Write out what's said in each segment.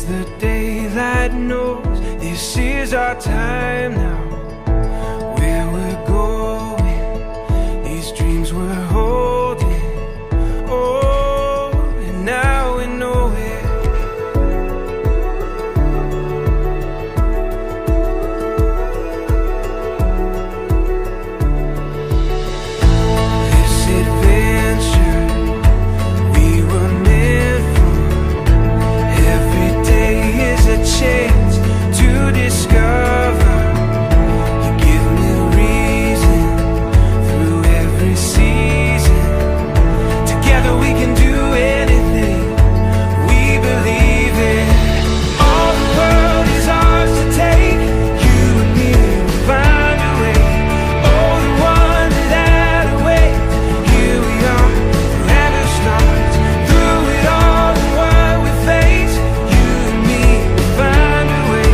the daylight knows this is our time now. Where we're going, these dreams we're holding. Oh, and now we know it. This adventure we were meant for. Every day is a chance to discover. You give me reason through every season. Together we can do anything we believe in. All the world is ours to take. You and me will find a way. Oh, the wonder that awaits. Here we are, forever stars. Through it all and what we face, you and me will find a way.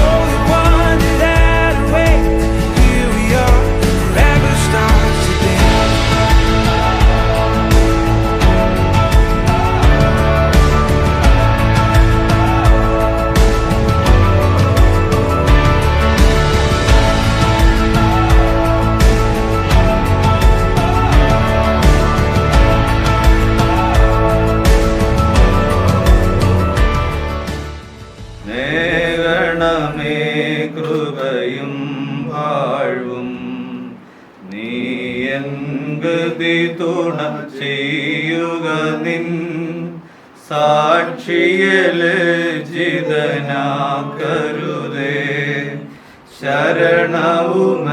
Oh, the wonder that awaits. Here we are, forever stars today. നേകണമേ കൃപയും വാഴ്വും നീ N ഗതി തുണ ചെയ്യുക നിൻ സാക്ഷിയല് ജിതനാക്കരുതേ ശരണവും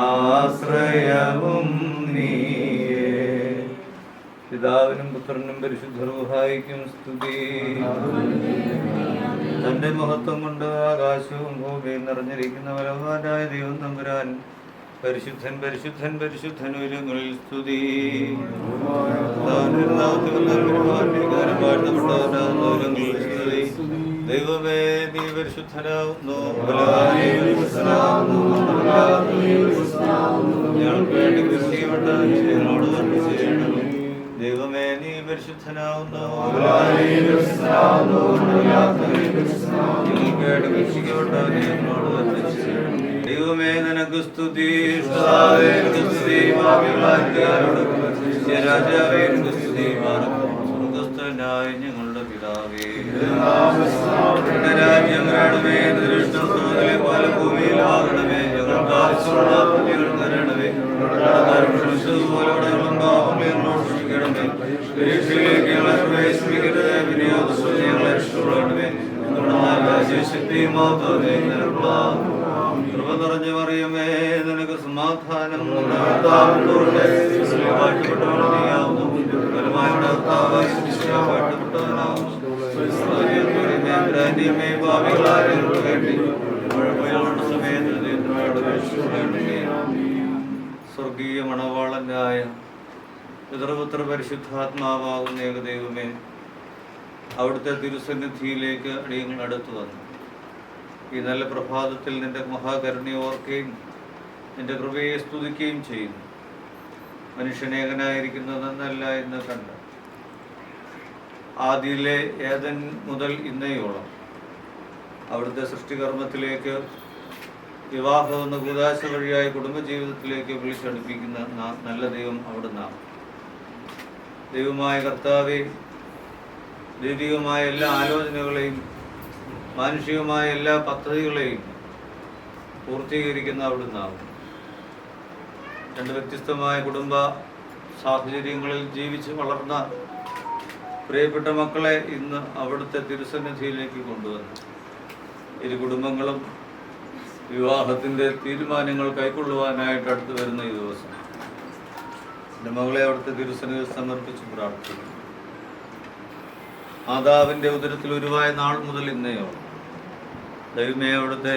ആശ്രയവും നീയേ. പിതാവിനും പുത്രനും പരിശുദ്ധ റൂഹായിക്കും സ്തുതി. തന്റെ മഹത്വം കൊണ്ട് ആകാശവും ഭൂമിയും നിറഞ്ഞിരിക്കുന്ന ബലവാനായ ദൈവം തമ്പുരാൻ പരിശുദ്ധൻ പരിശുദ്ധൻ പരിശുദ്ധൻ ഉയരങ്ങളിൽ സ്തുതി. ദൈവമേ നീ പരിശുദ്ധനാവുന്നു. ഞങ്ങൾക്ക് വേണ്ടി കൃഷിയോട് ഞങ്ങളോട് തന്നെ ചെയ്യണമേ. ദൈവമേ നീ പരിശുദ്ധനാവുന്നു. ദൈവമേ നിനക്ക് സ്തുതി. രാജാവേ സ്തുതി. സ്വർഗസ്ഥനായ ഞങ്ങളുടെ പിതാവേ, നിന്റെ രാജ്യം വരണമേ. നിന്റെ ഇഷ്ടം സ്വർഗ്ഗത്തിലെ പോലെ ഭൂമിയിലാകണമേ. ഞങ്ങൾക്ക് ആവശ്യമുള്ള ഞങ്ങൾ തരണമേ. പോലെ പരീക്ഷയിലേക്ക് ഞങ്ങളെ പ്രവേശിപ്പിക്കരുത്. വിനിയോഗത്തിൽ ഞങ്ങളെ രക്ഷപ്പെടണമേ. കൃപ നിറഞ്ഞു മറിയമേ, നിനക്ക് സമാധാനം. സ്വർഗീയ മണവാളനായ പിതൃപുത്ര പരിശുദ്ധാത്മാവാകുന്ന ഏകദൈവമേ, അവിടുത്തെ തിരുസന്നിധിയിലേക്ക് അടിയങ്ങൾ അടുത്തു വന്നു. ഈ നല്ല പ്രഭാതത്തിൽ നിന്റെ മഹാകരുണയെ ഓർക്കുകയും നിന്റെ കൃപയെ സ്തുതിക്കുകയും ചെയ്യുന്നു. മനുഷ്യനേകനായിരിക്കുന്നത് നന്നല്ല എന്ന് കണ്ട് ആദിയിലെ ഏദൻ മുതൽ ഇന്നയോളം അവിടുത്തെ സൃഷ്ടികർമ്മത്തിലേക്ക് വിവാഹം എന്ന കൂദാശ വഴിയായി കുടുംബജീവിതത്തിലേക്ക് വിളിച്ചടുപ്പിക്കുന്ന നല്ല ദൈവം അവിടുന്നാണ്. ദൈവമായ കർത്താവേ, ദൈവികമായ എല്ലാ ആലോചനകളെയും മാനുഷികമായ എല്ലാ പദ്ധതികളെയും പൂർത്തീകരിക്കുന്ന അവിടുന്നാവും. രണ്ട് വ്യത്യസ്തമായ കുടുംബ സാഹചര്യങ്ങളിൽ ജീവിച്ച് വളർന്ന പ്രിയപ്പെട്ട മക്കളെ ഇന്ന് അവിടുത്തെ തിരുസന്നിധിയിലേക്ക് കൊണ്ടുവന്നു. ഇരു കുടുംബങ്ങളും വിവാഹത്തിൻ്റെ തീരുമാനങ്ങൾ കൈക്കൊള്ളുവാനായിട്ട് അടുത്ത് വരുന്ന ഈ ദിവസം എൻ്റെ മകളെ അവിടുത്തെ തിരുസന്നിധി സമർപ്പിച്ച് പ്രാർത്ഥിക്കുന്നു. മാതാവിൻ്റെ ഉദരത്തിൽ ഉരുവായ നാൾ മുതൽ ഇന്നയോളം ദൈവമേ, അവിടുത്തെ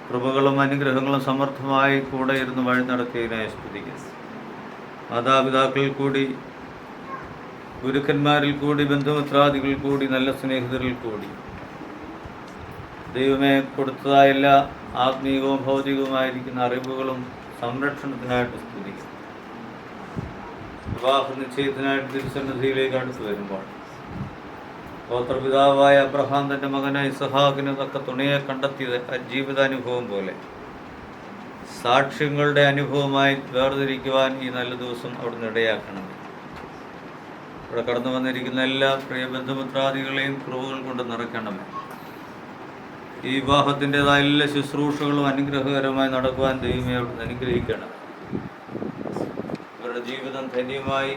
കൃപകളും അനുഗ്രഹങ്ങളും സമർത്ഥമായി കൂടെ ഇരുന്ന് വഴി നടത്തിയതിനായി സ്തുതിക്കുന്നു. മാതാപിതാക്കളിൽ കൂടി, ഗുരുക്കന്മാരിൽ കൂടി, ബന്ധുമിത്രാദികളിൽ കൂടി, നല്ല സ്നേഹിതരിൽ കൂടി ദൈവമേ കൊടുത്തതായ എല്ലാ ആത്മീയവും ഭൗതികവുമായിരിക്കുന്ന അറിവുകളും സംരക്ഷണത്തിനായിട്ട് സ്തുതിക്കുന്നു. വിവാഹ നിശ്ചയത്തിനായിട്ട് തിരുസന്നിധിയിലേക്ക് അടുത്ത് വരുമ്പോൾ ഗോത്രപിതാവായ അബ്രഹാം തൻ്റെ മകനായ ഇസഹാക്കിന് തക്ക തുണയെ കണ്ടെത്തിയത് ജീവിതാനുഭവം പോലെ സാക്ഷ്യങ്ങളുടെ അനുഭവമായി വേർതിരിക്കുവാൻ ഈ നല്ല ദിവസം അവിടുന്ന് ഇടയാക്കണം. ഇവിടെ കടന്നു വന്നിരിക്കുന്ന എല്ലാ പ്രിയ ബന്ധുമിത്രാദികളെയും കൃപകൾ കൊണ്ട് നിറയ്ക്കണമേ. ഈ വിവാഹത്തിൻ്റെതായ എല്ലാ ശുശ്രൂഷകളും അനുഗ്രഹകരമായി നടക്കുവാൻ ദൈവമേ അവിടുന്ന് അനുഗ്രഹിക്കണം. ഇവരുടെ ജീവിതം ധന്യമായി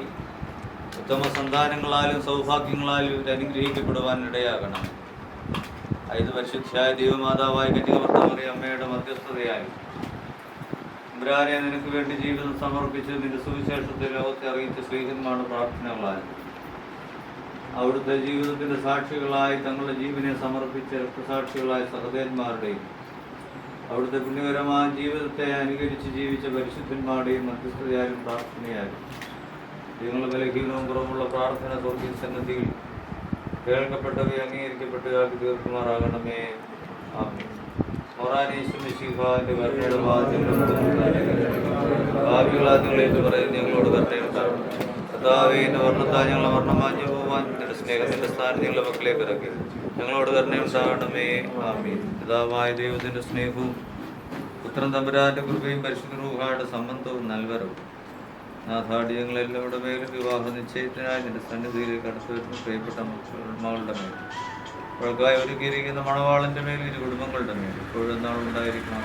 ഉത്തമ സന്താനങ്ങളാലും സൗഭാഗ്യങ്ങളാലും ഇവർ അനുഗ്രഹിക്കപ്പെടുവാൻ ഇടയാകണം. ഇത് പരിശുദ്ധിയായ ദൈവമാതാവായ കന്യകമറിയ അമ്മയുടെ മധ്യസ്ഥതയായി ഇബ്രാനെ നിനക്ക് വേണ്ടി ജീവിതം സമർപ്പിച്ച് നിന്റെ സുവിശേഷത്തെ ലോകത്തെ അറിയിച്ച സ്ത്രീഹന്മാരുടെ പ്രാർത്ഥനകളായി അവിടുത്തെ ജീവിതത്തിൻ്റെ സാക്ഷികളായി തങ്ങളുടെ ജീവനെ സമർപ്പിച്ച രക്തസാക്ഷികളായ സഹോദരന്മാരുടെയും അവിടുത്തെ പുണ്യകരമായ ജീവിതത്തെ അനുകരിച്ച് ജീവിച്ച പരിശുദ്ധന്മാരുടെയും മധ്യസ്ഥതയാലും പ്രാർത്ഥനയാലും നിങ്ങളുടെ ബലഹീനവും കുറവുള്ള പ്രാർത്ഥന സ്വർഗീയ സന്നദ്ധിയിൽ കേൾക്കപ്പെട്ടവയെ അംഗീകരിക്കപ്പെട്ടവയാക്കി തീർക്കുമാറാകണമേ. ആമേൻ. മോറാനീശ്വരന്റെ കരുണയുടെ ഭാവികളാദ്യങ്ങളേറ്റ് പറയുന്നത് ഞങ്ങളോട് കരുണയുണ്ടാകണം. കർത്താവിന്റെ വർണ്ണത്താൽ ഞങ്ങളെ വർണ്ണമാഞ്ഞു പോവാൻ നിന്റെ സ്നേഹത്തിന്റെ സ്ഥാനം ഞങ്ങളുടെ മക്കളിലേക്ക് ഇറക്കി ഞങ്ങളോട് കരുണയുണ്ടാകണമേ. ആമേൻ. പിതാവായ ദൈവത്തിന്റെ സ്നേഹവും പുത്രൻ തമ്പുരാന്റെ കൃപയും പരിശുദ്ധ റൂഹായുടെ സംബന്ധവും നൽവരവും നാഥാടി ഞങ്ങളെല്ലാവരുടെ മേലും വിവാഹ നിശ്ചയത്തിനായി നിന്റെ സന്നിധിയിലേക്ക് അടുത്തു വരുന്ന പ്രിയപ്പെട്ട മകളുടെ മേൽ അവൾക്കായി ഒരുക്കിയിരിക്കുന്ന മണവാളന്റെ മേലും ഇരു കുടുംബങ്ങളുടെ മേലും ഇപ്പോഴും നാളുണ്ടായിരിക്കണം.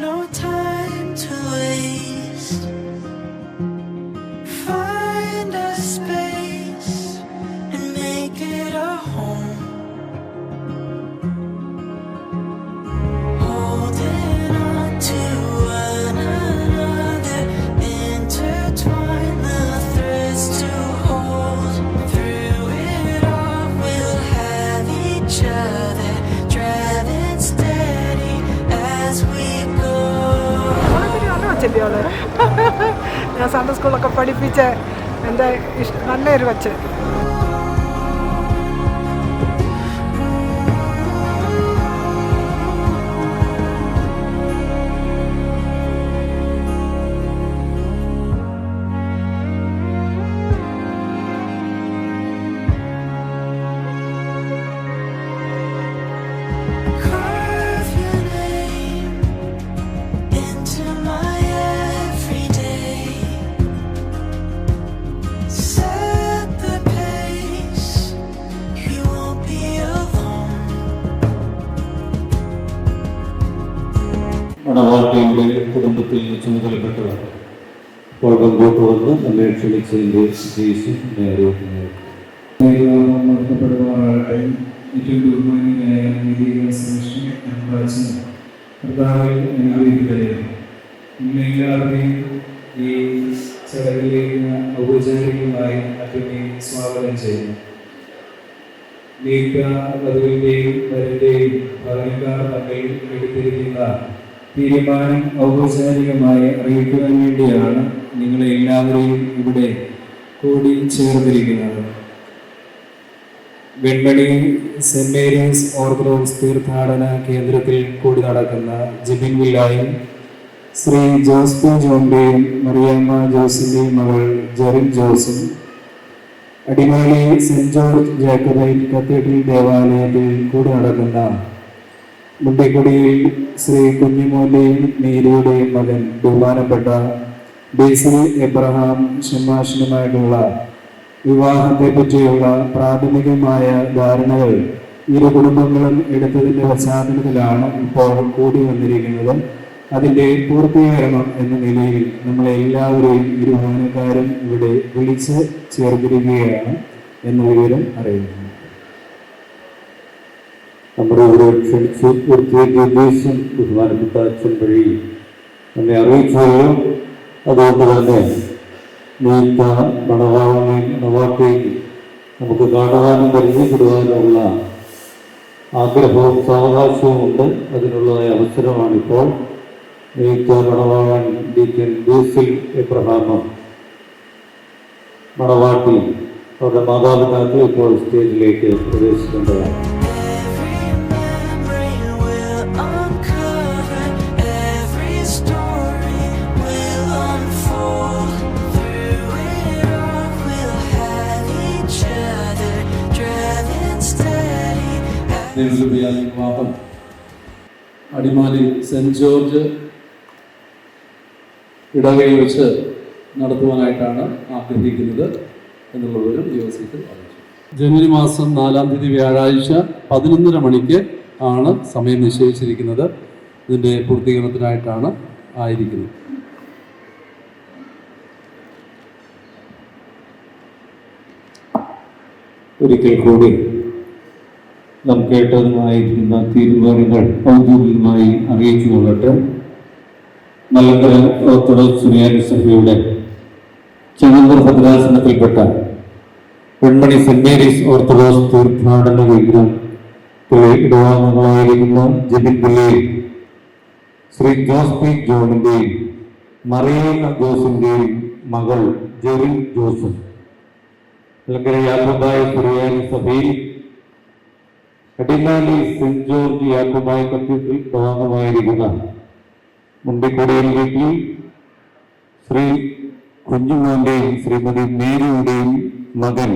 No time to waste. Find a space and make it a home. Holding on to one another, intertwine the threads to hold. Through it all, we'll have each other, driving steady as we go. ഞാൻ Sunday സ്കൂളൊക്കെ പഠിപ്പിച്ച എൻ്റെ നല്ലൊരു കൊച്ച്. മണവാട്ടിയുടെ കുടുംബത്തിൽ ചുമതലപ്പെട്ടവർ ഇപ്പോൾ മുമ്പോട്ട് വന്ന് നമ്മെ ക്ഷണിച്ചതിൻ്റെ ഉദ്ദേശം നടത്തപ്പെടുവാനാകട്ടെ. ഏറ്റവും ബഹുമാനിയായ കർത്താവിൽ അനുഗ്രഹിക്കട്ടെ. എല്ലാവരെയും ഈ ചടങ്ങിലേക്ക് ഔപചാരികമായി അച്ഛനെ സ്വാഗതം ചെയ്യുന്നു. നീക്ക വധുവിൻ്റെയും വരൻ്റെയും ഭവനക്കാർ തമ്മിൽ എടുത്തിരിക്കുന്ന തീരുമാനം ഔപചാരികമായി അറിയിക്കുവാൻ വേണ്ടിയാണ് നിങ്ങളെ എല്ലാവരെയും ഇവിടെ കൂടി ചേർന്നിരിക്കുന്നത്. വെൺമണി സെന്റ് മേരീസ് ഓർത്തഡോക്സ് തീർത്ഥാടന കേന്ദ്രത്തിൽ കൂടി നടക്കുന്ന ജിബിൻ വില്ലായും ശ്രീ ജോസ് പി ജോണിൻ്റെയും മറിയാമ്മ ജോസിൻ്റെയും മകൾ ജെറിൻ ജോസും Adimali saint George Jacobite cathedral ദേവാലയത്തിൽ കൂടി നടക്കുന്ന മുണ്ടിക്കുടിയിൽ ശ്രീ കുഞ്ഞിമോന്റെയും മേരിയുടെയും മകൻ ബഹുമാനപ്പെട്ട ബേസിൽ എബ്രഹാം ഷമാഷിനുമായിട്ടുള്ള വിവാഹത്തെ പറ്റിയുള്ള പ്രാഥമികമായ ധാരണകൾ ഇരു കുടുംബങ്ങളും എടുത്തതിൻ്റെ പശ്ചാത്തലത്തിലാണ് ഇപ്പോൾ കൂടി വന്നിരിക്കുന്നത്. അതിൻ്റെ പൂർത്തീകരണം എന്ന നിലയിൽ നമ്മളെല്ലാവരെയും ഇരു ഭവനക്കാരും ഇവിടെ വിളിച്ച് ചേർത്തിരിക്കുകയാണ് എന്ന വിവരം അറിയുന്നു. നമ്മുടെ ഇവിടെ ക്ഷണിച്ച് പൂർത്തിയാക്കിയ ഉദ്ദേശം ബഹുമാനപ്പെട്ട അച്ഛൻ വഴി നമ്മെ അറിയിച്ചല്ലോ. അതുകൊണ്ട് തന്നെ നീക്ക മണവാളനെയും മണവാട്ടിയെയും നമുക്ക് കാണുവാനും പരിചയപ്പെടുവാനുമുള്ള ആഗ്രഹവും സാവകാശവും ഉണ്ട്. അതിനുള്ളതായ അവസരമാണിപ്പോൾ. നീക്ക മണവാളൻ ഡീക്കൻ ബേസിൽ എബ്രഹാമും മണവാട്ടി അവരുടെ മാതാപിതാക്കൾ ഇപ്പോൾ സ്റ്റേജിലേക്ക് പ്രവേശിക്കേണ്ടതാണ്. ദൈവകൃപയാൽ വിവാഹം അടിമാലി സെൻറ് ജോർജ് ഇടവകയിൽ വെച്ച് നടത്തുവാനായിട്ടാണ് ആഗ്രഹിക്കുന്നത് എന്നുള്ള വിവരം ദേവസ്വത്തിൽ അറിയിച്ചു. ജനുവരി മാസം 4-ാം തീയതി വ്യാഴാഴ്ച 11:30 മണിക്ക് ആണ് സമയം നിശ്ചയിച്ചിരിക്കുന്നത്. ഇതിൻ്റെ പൂർത്തീകരണത്തിനായിട്ടാണ് ആയിരിക്കുന്നത്. ഒരിക്കൽ കൂടി നാം കേട്ടതുമായിരിക്കുന്ന തീരുമാനങ്ങൾ ഔദ്യോഗികമായി അറിയിച്ചു കൊള്ളട്ടെ. മലങ്കര ഓർത്തഡോക്സ് സുറിയാനി സഭയുടെ ചെങ്ങന്നൂർ ഭദ്രാസനത്തിൽപ്പെട്ട പെൺമണി സെന്റ് മേരീസ് ഓർത്തഡോക്സ് തീർത്ഥാടന വിഗ്രഹത്തിലെ ഇടവാംഗങ്ങളായിരിക്കുന്ന ജെബിൻ പിള്ളയും ശ്രീ ജോസ് പി ജോണിന്റെയും മറിയ ജോസിന്റെയും മകൾ ജെറിൻ ജോസും മലങ്കര യാക്കോബായ സുറിയാനി സഭയിൽ Adimali saint George Yakobaya cathedral ഇടവാംഗമായിരിക്കുന്ന മുണ്ടിക്കുടിയിൽ വീട്ടിൽ ശ്രീ കുഞ്ഞുമോന്റെയും ശ്രീമതി മേരിയുടെയും മകൻ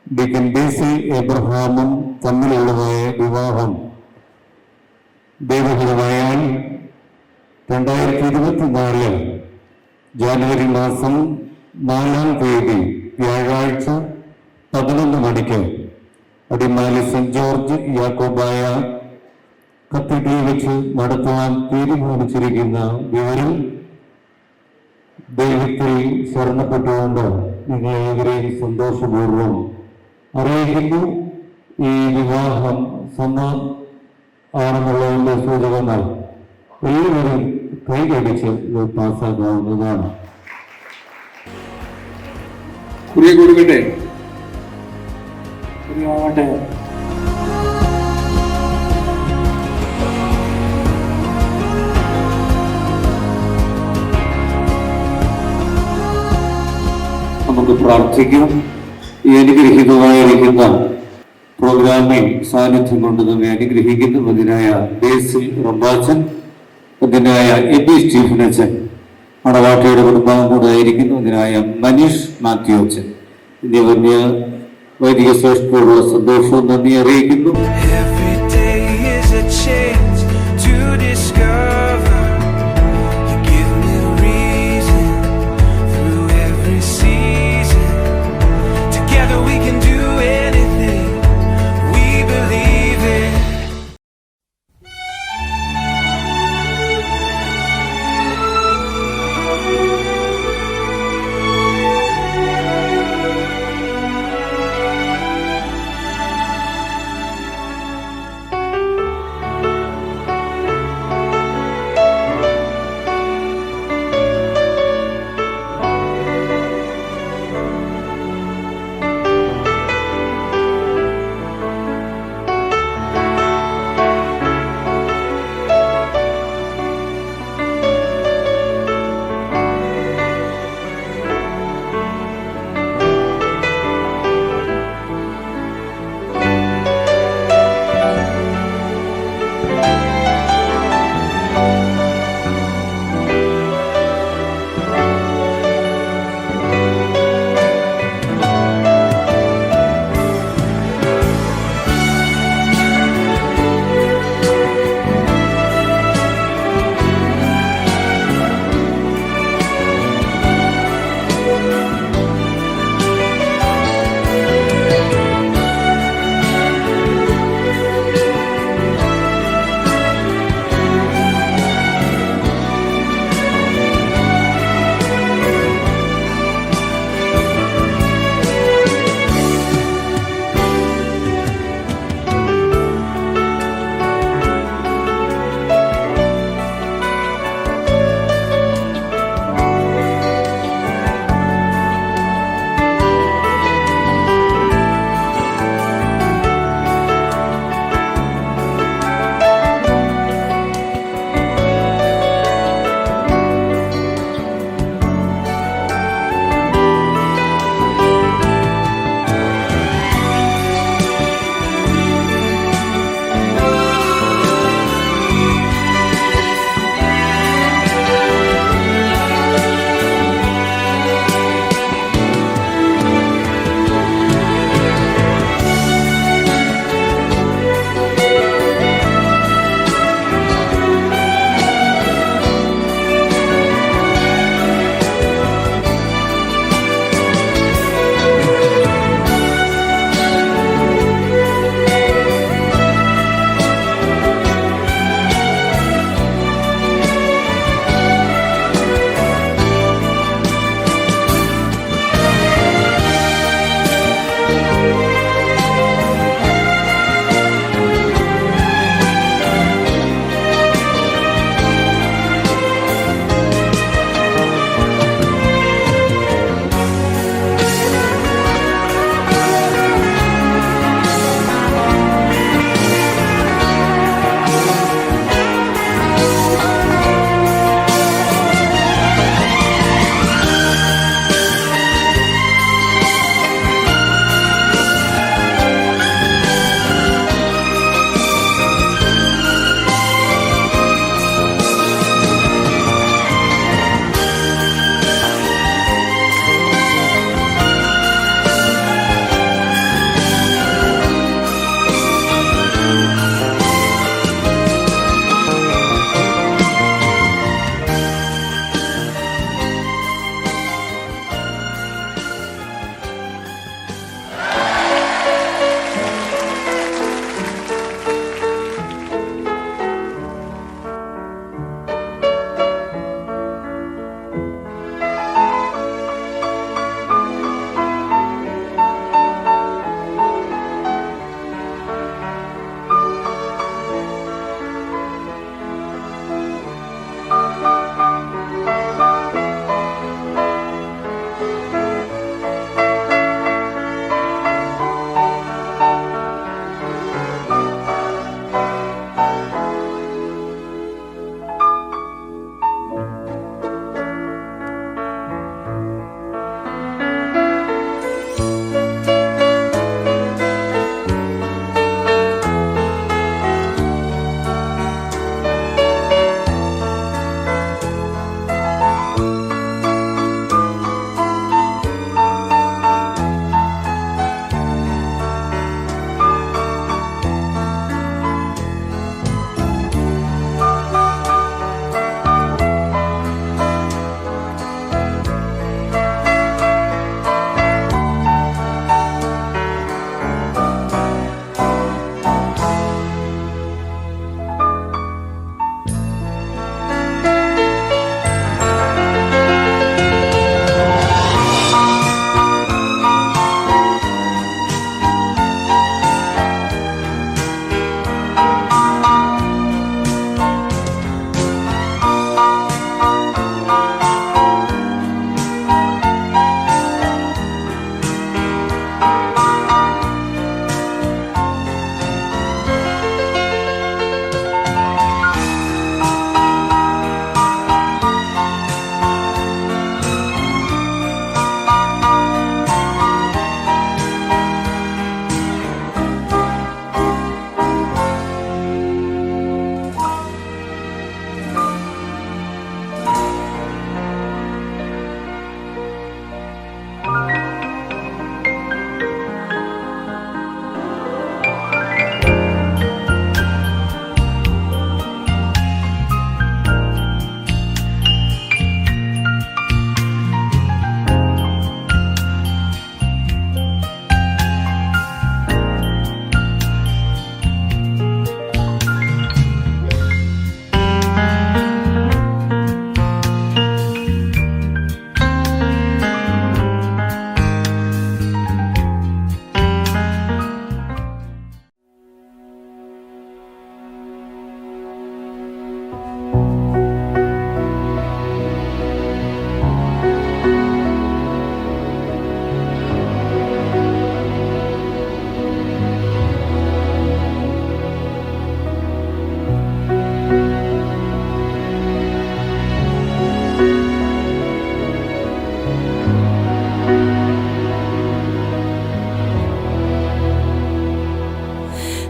ഡിക്കൻ ബേസിൽ എബ്രഹാമും തമ്മിലുള്ളതായ വിവാഹം ദൈവഹിതമായാൽ 2024 ജാനുവരി മാസം 4-ാം തീയതി വ്യാഴാഴ്ച 11 മണിക്ക് അടിമാലി സെന്റ് ജോർജ് യാക്കോബായ കത്തീഡ്രലിൽ വെച്ച് നടത്തുവാൻ തീരുമാനിച്ചിരിക്കുന്ന വിവരം ദൈവത്തിൽ ശരണപ്പെട്ടുകൊണ്ട് നിങ്ങളേവരെയും സന്തോഷപൂർവ്വം അറിയിക്കുന്നു. ഈ വിവാഹം ആണെന്നുള്ളതിന്റെ സൂചകങ്ങൾ എല്ലാവരും കൈകടിച്ച് പാസ്സാക്കാവുന്നതാണ്. കൊടുക്കട്ടെ. നമുക്ക് പ്രാർത്ഥിക്കാം. ഈ അനുഗ്രഹീതമായിരിക്കുന്ന പ്രോഗ്രാമിൽ സാന്നിധ്യം കൊണ്ട് നമ്മെ അനുഗ്രഹിക്കുന്നതിനായ ബേസിൽ റംബാച്ചൻ, അതിനായ എബി സ്റ്റീഫനച്ചൻ, മണവാട്ടിയുടെ കുടുംബം കൂടെ ആയിരിക്കുന്നു, അതിനായ മനീഷ് മാത്യു അച്ഛൻ എന്നീ വലിയ വൈദിക ശ്രേഷ്ഠയോടുള്ള സന്തോഷവും നന്ദി അറിയിക്കുന്നു. Every day is a chance to discover. You give me a reason through every season. Together we can do anything we believe in.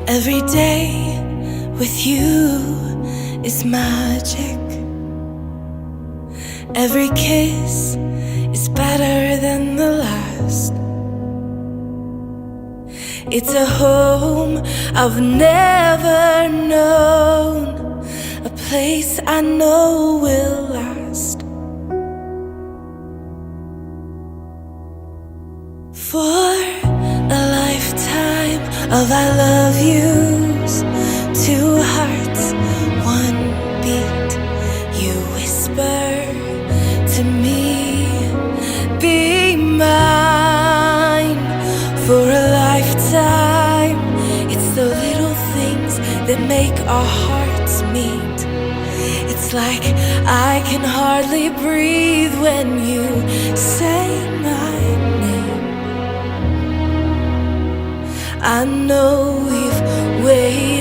Every day with you is magic. Every kiss is better than the last. It's a home I've never known, a place I know will last. For a lifetime of I love yous, 2 hearts, 1 beat. You whisper to me, be mine. For a lifetime, it's the little things that make our hearts meet. It's like I can hardly breathe when you say my name. I know you've waited